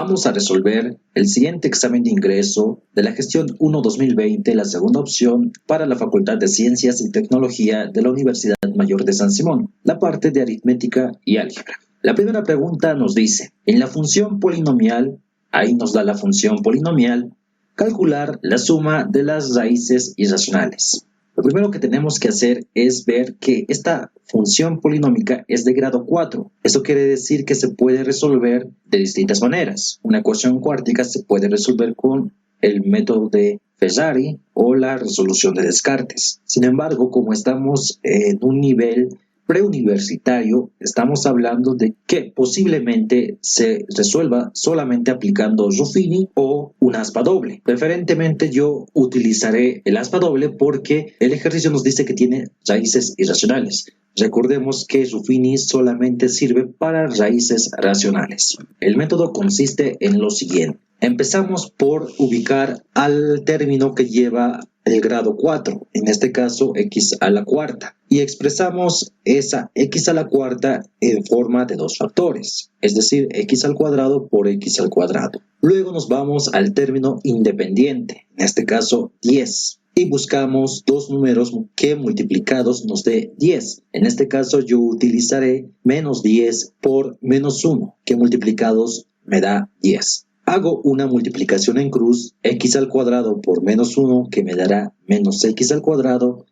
Vamos a resolver el siguiente examen de ingreso de la gestión 1-2020, la segunda opción para la Facultad de Ciencias y Tecnología de la Universidad Mayor de San Simón, la parte de aritmética y álgebra. La primera pregunta nos dice, en la función polinomial, ahí nos da la función polinomial, calcular la suma de las raíces irracionales. Lo primero que tenemos que hacer es ver que esta función polinómica es de grado 4. Eso quiere decir que se puede resolver de distintas maneras. Una ecuación cuártica se puede resolver con el método de Ferrari o la resolución de Descartes. Sin embargo, como estamos en un nivel preuniversitario, estamos hablando de que posiblemente se resuelva solamente aplicando Ruffini o un aspa doble. Preferentemente yo utilizaré el aspa doble porque el ejercicio nos dice que tiene raíces irracionales. Recordemos que Ruffini solamente sirve para raíces racionales. El método consiste en lo siguiente. Empezamos por ubicar al término que lleva el grado 4, en este caso x a la cuarta, y expresamos esa x a la cuarta en forma de dos factores, es decir, x al cuadrado por x al cuadrado. Luego nos vamos al término independiente, en este caso 10, y buscamos dos números que multiplicados nos dé 10. En este caso yo utilizaré menos 10 por menos 1, que multiplicados me da 10. Hago una multiplicación en cruz, x al cuadrado por menos 1, que me dará menos x al cuadrado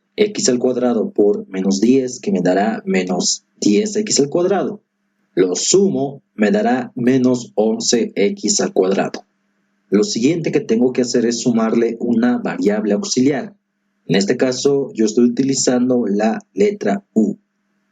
por menos 10, que me dará menos 10x al cuadrado. Lo sumo, me dará menos 11x al cuadrado. Lo siguiente que tengo que hacer es sumarle una variable auxiliar. En este caso, yo estoy utilizando la letra u.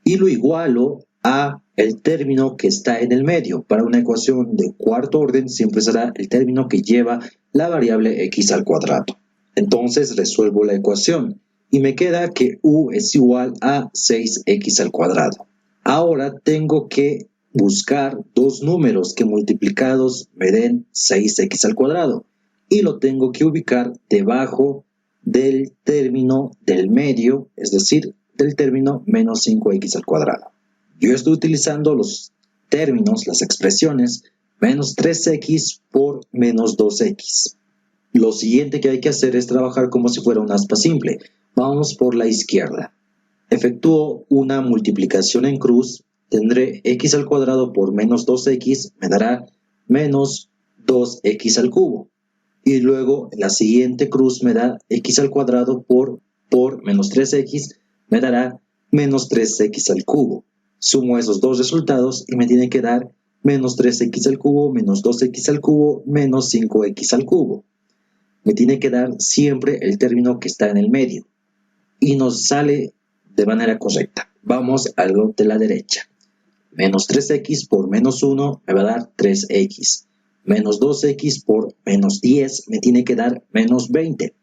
Y lo igualo a el término que está en el medio. Para una ecuación de cuarto orden siempre será el término que lleva la variable x al cuadrado. Entonces resuelvo la ecuación y me queda que u es igual a 6x al cuadrado. Ahora tengo que buscar dos números que multiplicados me den 6x al cuadrado y lo tengo que ubicar debajo del término del medio, es decir, del término menos 5x al cuadrado. Yo estoy utilizando los términos, las expresiones, menos 3x por menos 2x. Lo siguiente que hay que hacer es trabajar como si fuera un aspa simple. Vamos por la izquierda. Efectúo una multiplicación en cruz. Tendré x al cuadrado por menos 2x, me dará menos 2x al cubo. Y luego la siguiente cruz me da x al cuadrado por menos 3x, me dará menos 3x al cubo. Sumo esos dos resultados y me tiene que dar menos 3x al cubo, menos 2x al cubo, menos 5x al cubo. Me tiene que dar siempre el término que está en el medio. Y nos sale de manera correcta. Vamos a lo de la derecha. Menos 3x por menos 1 me va a dar 3x. Menos 2x por menos 10 me tiene que dar menos 20.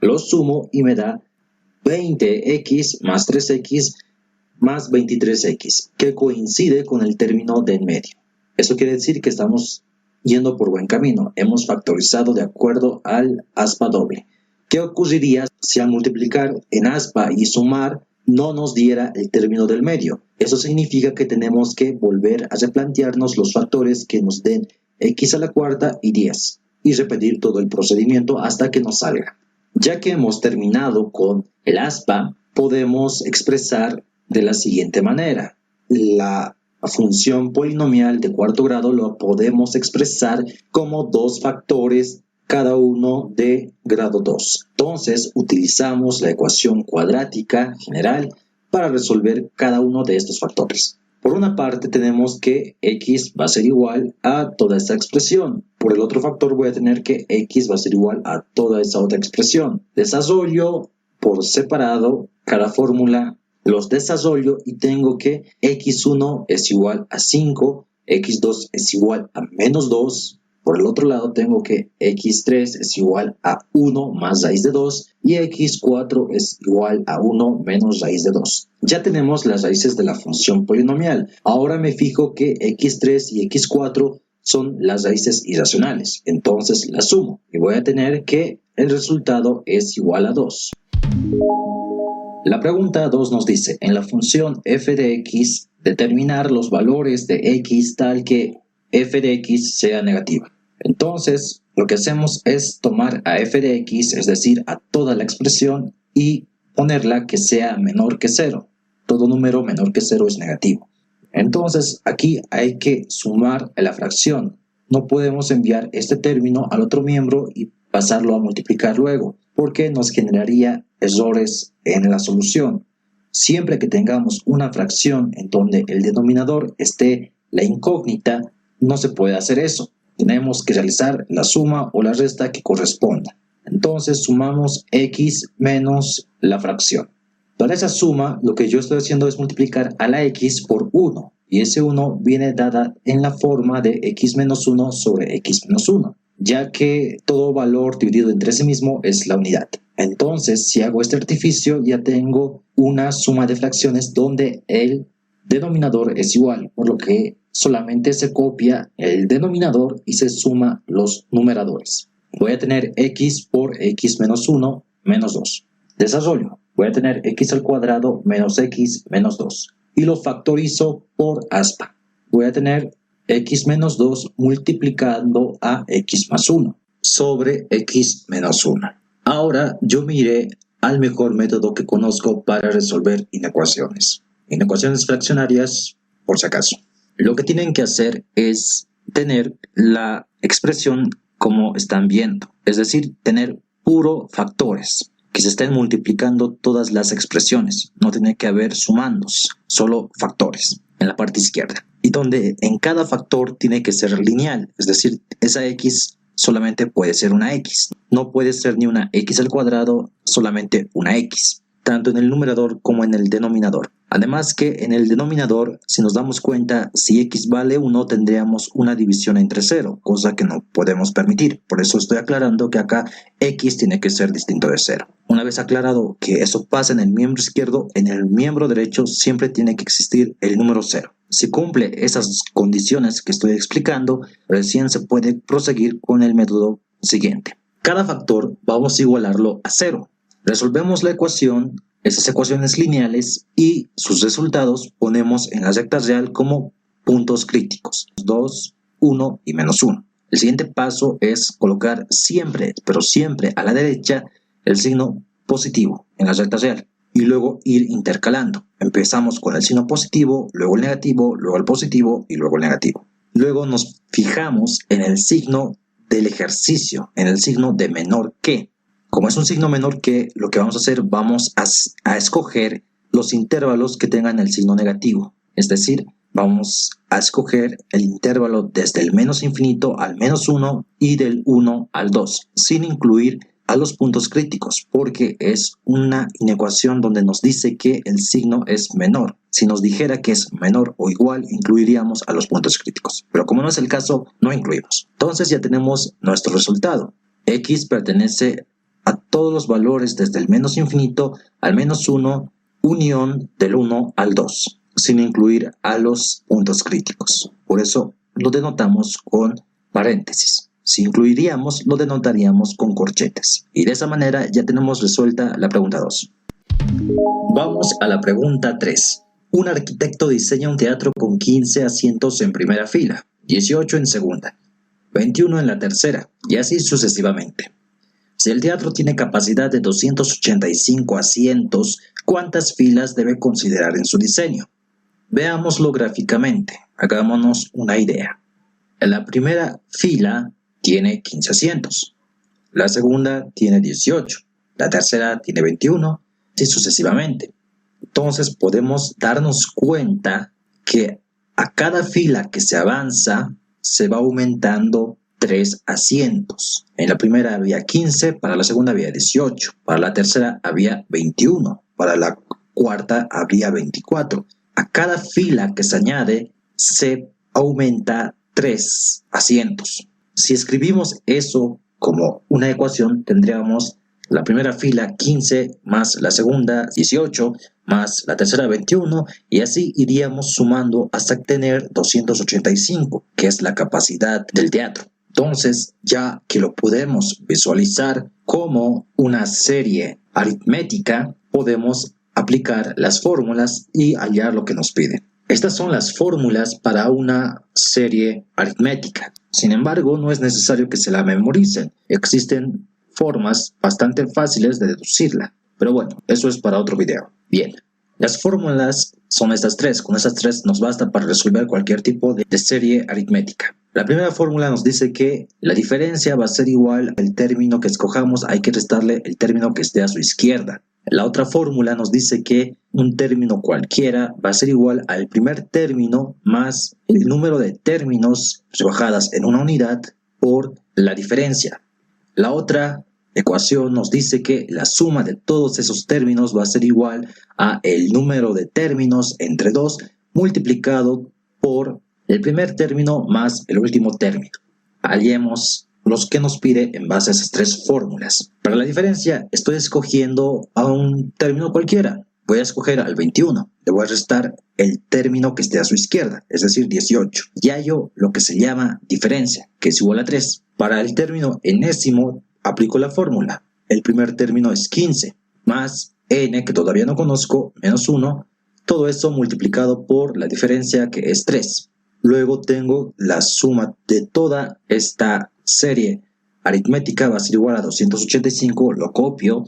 Lo sumo y me da 20x más 3x más 23x, que coincide con el término de en medio. Eso quiere decir que estamos yendo por buen camino. Hemos factorizado de acuerdo al aspa doble. ¿Qué ocurriría si al multiplicar en aspa y sumar no nos diera el término del medio? Eso significa que tenemos que volver a replantearnos los factores que nos den x a la cuarta y 10 y repetir todo el procedimiento hasta que nos salga. Ya que hemos terminado con el aspa, podemos expresar de la siguiente manera. La función polinomial de cuarto grado lo podemos expresar como dos factores cada uno de grado 2. Entonces utilizamos la ecuación cuadrática general para resolver cada uno de estos factores. Por una parte tenemos que x va a ser igual a toda esta expresión. Por el otro factor voy a tener que x va a ser igual a toda esa otra expresión. Desarrollo por separado cada fórmula, los desarrollo y tengo que x1 es igual a 5, x2 es igual a menos 2. Por el otro lado tengo que x3 es igual a 1 más raíz de 2 y x4 es igual a 1 menos raíz de 2. Ya tenemos las raíces de la función polinomial. Ahora me fijo que x3 y x4 son las raíces irracionales. Entonces las sumo y voy a tener que el resultado es igual a 2. La pregunta 2 nos dice, en la función f de x, determinar los valores de x tal que f de x sea negativa. Entonces, lo que hacemos es tomar a f de x, es decir, a toda la expresión, y ponerla que sea menor que 0. Todo número menor que 0 es negativo. Entonces, aquí hay que sumar a la fracción. No podemos enviar este término al otro miembro y pasarlo a multiplicar luego, porque nos generaría errores en la solución. Siempre que tengamos una fracción en donde el denominador esté la incógnita, no se puede hacer eso. Tenemos que realizar la suma o la resta que corresponda. Entonces sumamos x menos la fracción. Para esa suma, lo que yo estoy haciendo es multiplicar a la x por 1. Y ese 1 viene dada en la forma de x menos 1 sobre x menos 1, ya que todo valor dividido entre sí mismo es la unidad. Entonces, si hago este artificio, ya tengo una suma de fracciones donde el denominador es igual, por lo que solamente se copia el denominador y se suma los numeradores. Voy a tener x por x menos 1 menos 2. Desarrollo. Voy a tener x al cuadrado menos x menos 2. Y lo factorizo por aspa. Voy a tener x menos 2 multiplicando a x más 1 sobre x menos 1. Ahora yo me iré al mejor método que conozco para resolver inecuaciones. Inecuaciones fraccionarias, por si acaso. Lo que tienen que hacer es tener la expresión como están viendo, es decir, tener puro factores, que se estén multiplicando todas las expresiones, no tiene que haber sumandos, solo factores en la parte izquierda, y donde en cada factor tiene que ser lineal, es decir, esa x solamente puede ser una x, no puede ser ni una x al cuadrado, solamente una x, tanto en el numerador como en el denominador. Además que en el denominador, si nos damos cuenta, si x vale 1, tendríamos una división entre 0, cosa que no podemos permitir. Por eso estoy aclarando que acá x tiene que ser distinto de 0. Una vez aclarado que eso pasa en el miembro izquierdo, en el miembro derecho siempre tiene que existir el número 0. Si cumple esas condiciones que estoy explicando, recién se puede proseguir con el método siguiente. Cada factor vamos a igualarlo a 0. Resolvemos la ecuación, esas ecuaciones lineales, y sus resultados ponemos en la recta real como puntos críticos. 2, 1 y menos 1. El siguiente paso es colocar siempre, pero siempre a la derecha, el signo positivo en la recta real. Y luego ir intercalando. Empezamos con el signo positivo, luego el negativo, luego el positivo y luego el negativo. Luego nos fijamos en el signo del ejercicio, en el signo de menor que. Como es un signo menor que, lo que vamos a hacer, vamos a escoger los intervalos que tengan el signo negativo. Es decir, vamos a escoger el intervalo desde el menos infinito al menos 1 y del 1 al 2, sin incluir a los puntos críticos, porque es una inecuación donde nos dice que el signo es menor. Si nos dijera que es menor o igual, incluiríamos a los puntos críticos. Pero como no es el caso, no incluimos. Entonces ya tenemos nuestro resultado. X pertenece a todos los valores desde el menos infinito al menos 1, unión del 1 al 2, sin incluir a los puntos críticos. Por eso lo denotamos con paréntesis. Si incluiríamos, lo denotaríamos con corchetes. Y de esa manera ya tenemos resuelta la pregunta 2. Vamos a la pregunta 3. Un arquitecto diseña un teatro con 15 asientos en primera fila, 18 en segunda, 21 en la tercera, y así sucesivamente. Si el teatro tiene capacidad de 285 asientos, ¿cuántas filas debe considerar en su diseño? Veámoslo gráficamente, hagámonos una idea. En la primera fila tiene 15 asientos, la segunda tiene 18, la tercera tiene 21, y sucesivamente. Entonces podemos darnos cuenta que a cada fila que se avanza se va aumentando 3 asientos. En la primera había 15, para la segunda había 18, para la tercera había 21, para la cuarta había 24. A cada fila que se añade se aumenta 3 asientos. Si escribimos eso como una ecuación, tendríamos la primera fila 15 más la segunda 18 más la tercera 21 y así iríamos sumando hasta tener 285, que es la capacidad del teatro. Entonces, ya que lo podemos visualizar como una serie aritmética, podemos aplicar las fórmulas y hallar lo que nos pide. Estas son las fórmulas para una serie aritmética. Sin embargo, no es necesario que se la memoricen. Existen formas bastante fáciles de deducirla. Pero bueno, eso es para otro video. Bien, las fórmulas son estas tres. Con estas tres nos basta para resolver cualquier tipo de serie aritmética. La primera fórmula nos dice que la diferencia va a ser igual al término que escojamos, hay que restarle el término que esté a su izquierda. La otra fórmula nos dice que un término cualquiera va a ser igual al primer término más el número de términos rebajadas en una unidad por la diferencia. La otra ecuación nos dice que la suma de todos esos términos va a ser igual a el número de términos entre 2 multiplicado por el primer término más el último término. Hallemos los que nos pide en base a esas tres fórmulas. Para la diferencia estoy escogiendo a un término cualquiera. Voy a escoger al 21. Le voy a restar el término que esté a su izquierda, es decir, 18. Y hallo lo que se llama diferencia, que es igual a 3. Para el término enésimo aplico la fórmula. El primer término es 15, más n, que todavía no conozco, menos 1. Todo eso multiplicado por la diferencia, que es 3. Luego tengo la suma de toda esta serie aritmética, va a ser igual a 285, lo copio,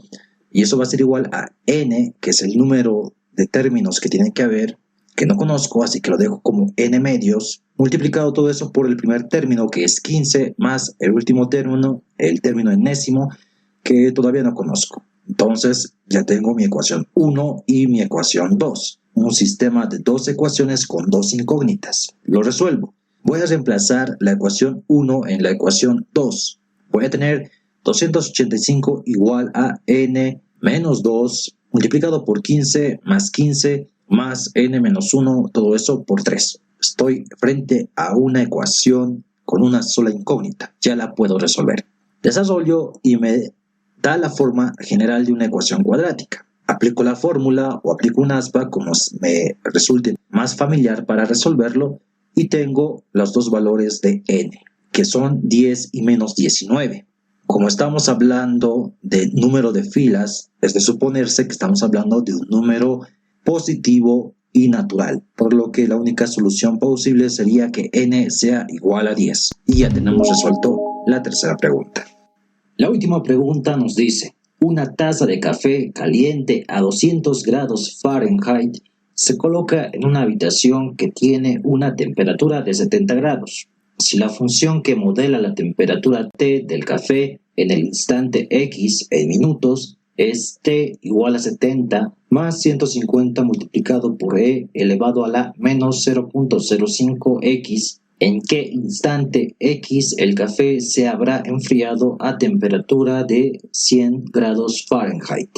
y eso va a ser igual a n, que es el número de términos que tiene que haber, que no conozco, así que lo dejo como n medios, multiplicado todo eso por el primer término, que es 15, más el último término, el término enésimo, que todavía no conozco. Entonces ya tengo mi ecuación 1 y mi ecuación 2. Un sistema de dos ecuaciones con dos incógnitas. Lo resuelvo. Voy a reemplazar la ecuación 1 en la ecuación 2. Voy a tener 285 igual a n menos 2 multiplicado por 15 más n menos 1, todo eso por 3. Estoy frente a una ecuación con una sola incógnita. Ya la puedo resolver. Desarrollo y me da la forma general de una ecuación cuadrática. Aplico la fórmula o aplico un aspa como me resulte más familiar para resolverlo y tengo los dos valores de n, que son 10 y menos 19. Como estamos hablando de número de filas, es de suponerse que estamos hablando de un número positivo y natural, por lo que la única solución posible sería que n sea igual a 10. Y ya tenemos resuelto la tercera pregunta. La última pregunta nos dice: una taza de café caliente a 200 grados Fahrenheit se coloca en una habitación que tiene una temperatura de 70 grados. Si la función que modela la temperatura T del café en el instante X en minutos es T igual a 70 más 150 multiplicado por E elevado a la menos 0.05X, ¿en qué instante X el café se habrá enfriado a temperatura de 100 grados Fahrenheit?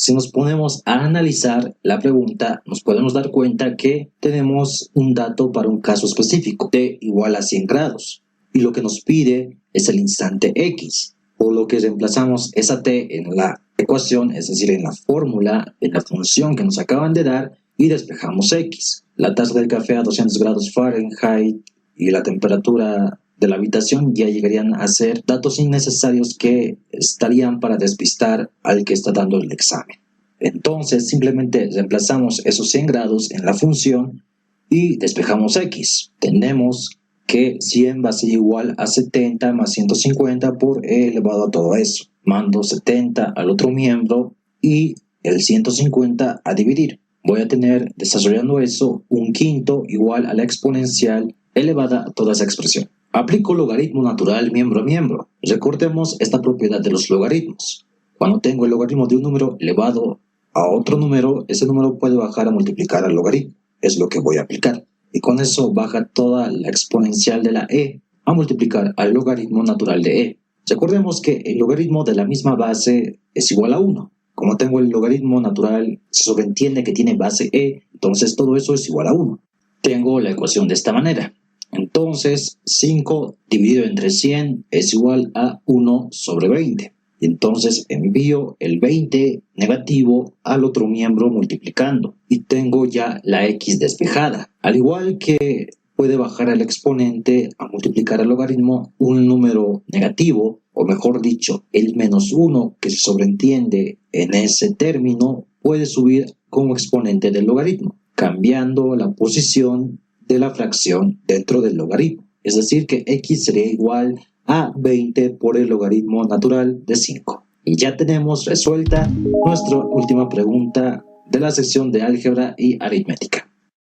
Si nos ponemos a analizar la pregunta, nos podemos dar cuenta que tenemos un dato para un caso específico, T igual a 100 grados, y lo que nos pide es el instante X, por lo que reemplazamos esa T en la ecuación, es decir, en la fórmula, en la función que nos acaban de dar, y despejamos X. La taza del café a 200 grados Fahrenheit y la temperatura de la habitación ya llegarían a ser datos innecesarios que estarían para despistar al que está dando el examen. Entonces simplemente reemplazamos esos 100 grados en la función y despejamos X. Tenemos que 100 va a ser igual a 70 más 150 por E elevado a todo eso. Mando 70 al otro miembro y el 150 a dividir. Voy a tener, desarrollando eso, un quinto igual a la exponencial elevada a toda esa expresión. Aplico logaritmo natural miembro a miembro. Recordemos esta propiedad de los logaritmos. Cuando tengo el logaritmo de un número elevado a otro número, ese número puede bajar a multiplicar al logaritmo. Es lo que voy a aplicar. Y con eso baja toda la exponencial de la e a multiplicar al logaritmo natural de e. Recordemos que el logaritmo de la misma base es igual a 1. Como tengo el logaritmo natural, se sobreentiende que tiene base e, entonces todo eso es igual a 1. Tengo la ecuación de esta manera. Entonces 5 dividido entre 100 es igual a 1 sobre 20. Entonces envío el 20 negativo al otro miembro multiplicando y tengo ya la x despejada. Al igual que puede bajar al exponente a multiplicar al logaritmo un número negativo, o mejor dicho, el menos 1 que se sobreentiende en ese término puede subir como exponente del logaritmo. cambiando la posición de la fracción dentro del logaritmo. Es decir, que x sería igual a 20 por el logaritmo natural de 5. Y ya tenemos resuelta nuestra última pregunta de la sección de álgebra y aritmética.